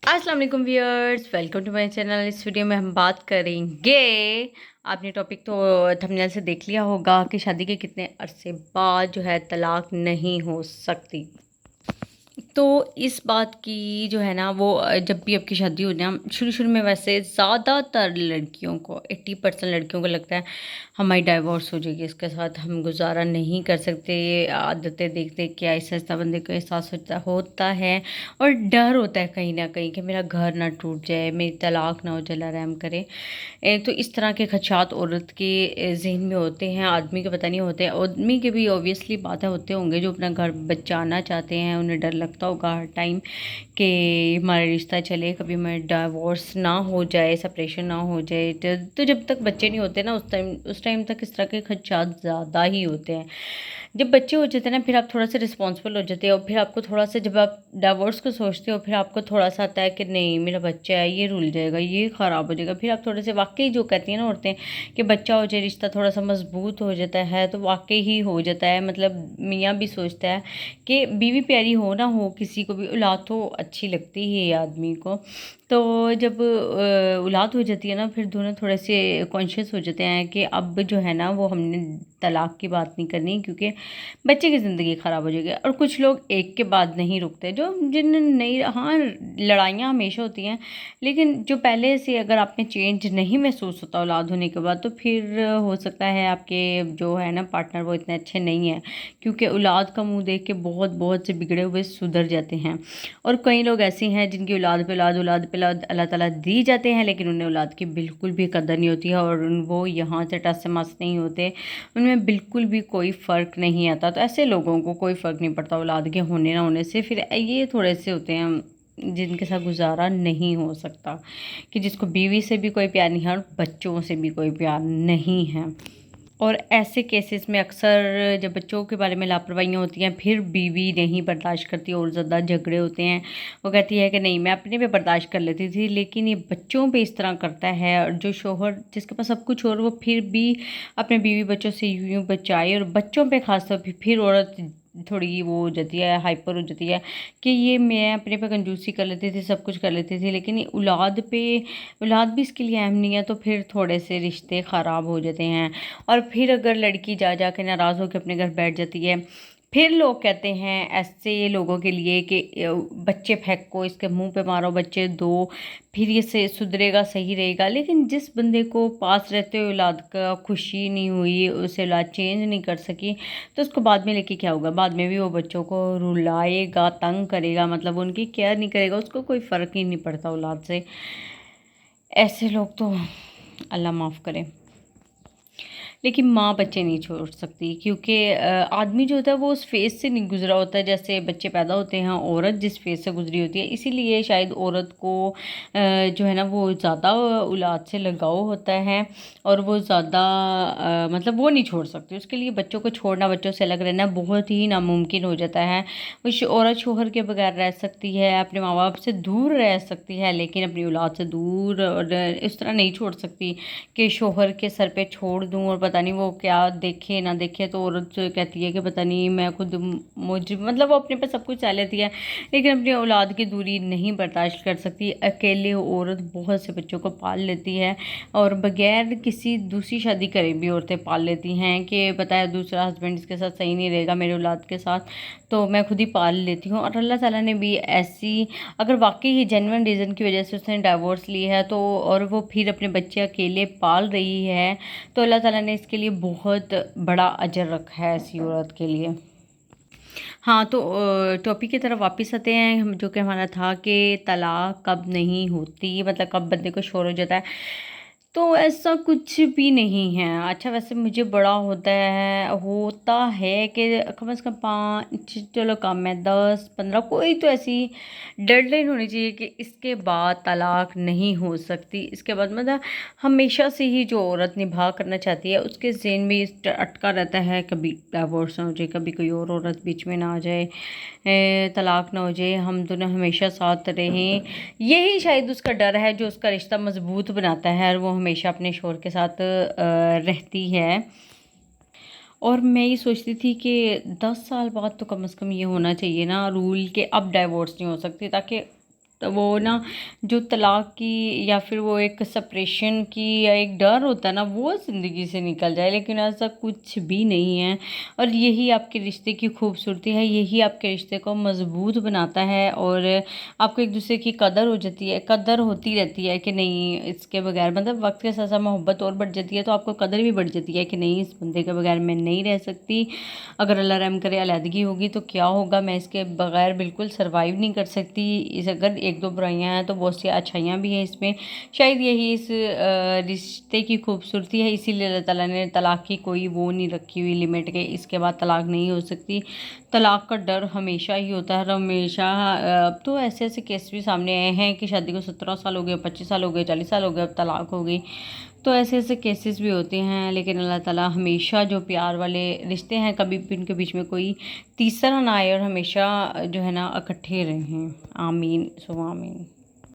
अस्सलाम वालेकुम viewers, welcome to my channel. इस वीडियो में हम बात करेंगे, आपने टॉपिक तो थंबनेल से देख लिया होगा कि शादी के कितने अरसे बाद जो है तलाक नहीं हो सकती। तो इस बात की जो है ना वो जब भी आपकी शादी हो ना, शुरू शुरू में वैसे ज़्यादातर लड़कियों को 80% लड़कियों को लगता है हमारी डाइवोर्स हो जाएगी, इसके साथ हम गुजारा नहीं कर सकते। ये आदतें देख देख के ऐसा ऐसा बंदे को एहसास होता है और डर होता है कहीं ना कहीं कि मेरा घर ना टूट जाए, मेरी तलाक ना हो, जला रहम करे। तो इस तरह के खदशात औरत के जहन में होते हैं, आदमी के पता नहीं होते। आदमी के भी ऑब्वियसली बातें होते होंगे जो अपना घर बचाना चाहते हैं, उन्हें डर लगता होगा हर टाइम कि हमारा रिश्ता चले, कभी हमारे डाइवोर्स ना हो जाए, सेपरेशन ना हो जाए। तो जब तक बच्चे नहीं होते ना उस टाइम तक इस तरह के खदशात ज़्यादा ही होते हैं। जब बच्चे हो जाते हैं ना, फिर आप थोड़ा सा रिस्पॉन्सिबल हो जाते हो, और फिर आपको थोड़ा सा, जब आप डाइवोर्स को सोचते हो, फिर आपको थोड़ा सा आता है कि नहीं मेरा बच्चा है, ये रुल जाएगा, ये ख़राब हो जाएगा। फिर आप थोड़े से, वाकई जो कहती हैं ना औरतें कि बच्चा हो जाए, रिश्ता थोड़ा सा मजबूत हो जाता है, तो वाकई ही हो जाता है। मतलब मियाँ भी सोचता है कि बीवी प्यारी हो ना हो, किसी को भी औलाद तो अच्छी लगती है आदमी को। तो जब औलाद हो जाती है ना, फिर दोनों थोड़े से कॉन्शियस हो जाते हैं कि अब जो है ना वो हमने तलाक की बात नहीं करनी, क्योंकि बच्चे की ज़िंदगी ख़राब हो जाएगी। और कुछ लोग एक के बाद नहीं रुकते, जो जिन नहीं, हाँ लड़ाइयाँ हमेशा होती हैं, लेकिन जो पहले से अगर आपने चेंज नहीं महसूस होता औलाद होने के बाद, तो फिर हो सकता है आपके जो है ना पार्टनर वो इतने अच्छे नहीं हैं, क्योंकि औलाद का मुंह देख के बहुत बहुत से बिगड़े हुए सुधर जाते हैं। और कई लोग ऐसे हैं जिनकी औलाद अल्लाह ताला दी जाते हैं, लेकिन उन्हें औलाद की बिल्कुल भी कदर नहीं होती है, और वो यहाँ से टस से मस नहीं होते, उनमें बिल्कुल भी कोई फ़र्क नहीं आता। तो ऐसे लोगों को कोई फ़र्क नहीं पड़ता औलाद के होने ना होने से। फिर ये थोड़े से होते हैं जिनके साथ गुजारा नहीं हो सकता, कि जिसको बीवी से भी कोई प्यार नहीं है और बच्चों से भी कोई प्यार नहीं है। और ऐसे केसेस में अक्सर जब बच्चों के बारे में लापरवाहियाँ होती हैं, फिर बीवी नहीं बर्दाश्त करती और ज़्यादा झगड़े होते हैं। वो कहती है कि नहीं मैं अपने पे बर्दाश्त कर लेती थी, लेकिन ये बच्चों पे इस तरह करता है। और जो शोहर जिसके पास सब कुछ हो, और वो फिर भी अपने बीवी बच्चों से यूं यूं बचाए, और बच्चों पे खास तौर पे फिर औरत थोड़ी वो हो जाती है, हाइपर हो जाती है कि ये मैं अपने पे कंजूसी कर लेती थी, सब कुछ कर लेती थी, लेकिन ये औलाद भी इसके लिए अहम नहीं है। तो फिर थोड़े से रिश्ते ख़राब हो जाते हैं। और फिर अगर लड़की जा जा के नाराज़ होकर अपने घर बैठ जाती है, फिर लोग कहते हैं ऐसे लोगों के लिए कि बच्चे फेंको, इसके मुंह पे मारो, बच्चे दो, फिर ये से सुधरेगा, सही रहेगा। लेकिन जिस बंदे को पास रहते हुए औलाद का खुशी नहीं हुई, उसे औलाद चेंज नहीं कर सकी, तो उसको बाद में लेके क्या होगा? बाद में भी वो बच्चों को रुलाएगा, तंग करेगा, मतलब उनकी केयर नहीं करेगा, उसको कोई फ़र्क ही नहीं पड़ता औलाद से। ऐसे लोग तो अल्लाह माफ़ करे। लेकिन माँ बच्चे नहीं छोड़ सकती, क्योंकि आदमी जो होता है वो उस फेज़ से नहीं गुजरा होता है जैसे बच्चे पैदा होते हैं, औरत जिस फेज़ से गुजरी होती है। इसीलिए शायद औरत को जो है ना वो ज़्यादा औलाद से लगाव होता है, और वो ज़्यादा मतलब वो नहीं छोड़ सकती। उसके लिए बच्चों को छोड़ना, बच्चों से अलग रहना बहुत ही नामुमकिन हो जाता है। वो औरत शोहर के बगैर रह सकती है, अपने माँ बाप से दूर रह सकती है, लेकिन अपनी औलाद से दूर और इस तरह नहीं छोड़ सकती कि शोहर के सर पे छोड़ दूँ और पता नहीं वो क्या देखे ना देखे। तो औरत कहती है कि पता नहीं मैं खुद मुझे, मतलब वो अपने पे सब कुछ सह लेती है, लेकिन अपनी औलाद की दूरी नहीं बर्दाश्त कर सकती। अकेले औरत बहुत से बच्चों को पाल लेती है, और बगैर किसी दूसरी शादी करे भी औरतें पाल लेती हैं कि पता है दूसरा हस्बैंड इसके साथ सही नहीं रहेगा मेरे औलाद के साथ, तो मैं खुद ही पाल लेती हूँ। और अल्लाह ताला ने भी ऐसी, अगर वाकई ही जेन्युइन रीज़न की वजह से उसने डाइवोर्स ली है, तो और वो फिर अपने बच्चे अकेले पाल रही है, तो अल्लाह ताला ने इसके लिए बहुत बड़ा अजर रखा है ऐसी औरत के लिए। हाँ, तो टॉपिक की तरफ वापस आते हैं। हम जो कि हमारा था कि तलाक कब नहीं होती, मतलब कब बंदे को शोर हो जाता है। तो ऐसा कुछ भी नहीं है। अच्छा, वैसे मुझे बड़ा होता है कि कम से कम 5, चलो कम है, 10-15, कोई तो ऐसी डेडलाइन होनी चाहिए कि इसके बाद तलाक नहीं हो सकती। इसके बाद मतलब हमेशा से ही जो औरत निभा करना चाहती है उसके ज़हन में अटका रहता है, कभी डाइवोर्स ना हो जाए, कभी कोई और औरत बीच में ना आ जाए, तलाक ना हो जाए, हम दोनों हमेशा साथ रहें। यही शायद उसका डर है जो उसका रिश्ता मजबूत बनाता है, और वो हमेशा अपने शोहर के साथ रहती है। और मैं ये सोचती थी कि 10 साल बाद तो कम से कम ये होना चाहिए ना रूल, कि अब डाइवोर्स नहीं हो सकती, ताकि वो ना जो तलाक की या फिर वो एक सेपरेशन की या एक डर होता है ना, वो ज़िंदगी से निकल जाए, लेकिन ऐसा कुछ भी नहीं है। और यही आपके रिश्ते की खूबसूरती है, यही आपके रिश्ते को मज़बूत बनाता है और आपको एक दूसरे की कदर हो जाती है, कदर होती रहती है कि नहीं इसके बगैर, मतलब वक्त के साथ साथ मोहब्बत और बढ़ जाती है, तो आपको कदर भी बढ़ जाती है कि नहीं इस बंदे के बगैर मैं नहीं रह सकती। अगर अल्लाह रहम करे अलहदगी होगी तो क्या होगा, मैं इसके बगैर बिल्कुल सर्वाइव नहीं कर सकती। इस अगर एक दो बुराइयां हैं तो बहुत सी अच्छाइयाँ भी हैं इसमें। शायद यही इस रिश्ते की खूबसूरती है, इसीलिए अल्लाह ताला ने तलाक की कोई वो नहीं रखी हुई लिमिट के इसके बाद तलाक नहीं हो सकती। तलाक का डर हमेशा ही होता है, हमेशा। अब तो ऐसे ऐसे केस भी सामने आए हैं कि शादी को 17 साल हो गए, 25 साल हो गए, 40 साल हो गए, अब तलाक हो गई। तो ऐसे ऐसे केसेस भी होते हैं, लेकिन अल्लाह ताला हमेशा जो प्यार वाले रिश्ते हैं कभी भी इनके बीच में कोई तीसरा ना आए और हमेशा जो है ना इकट्ठे रहें। आमीन सुमा आमीन।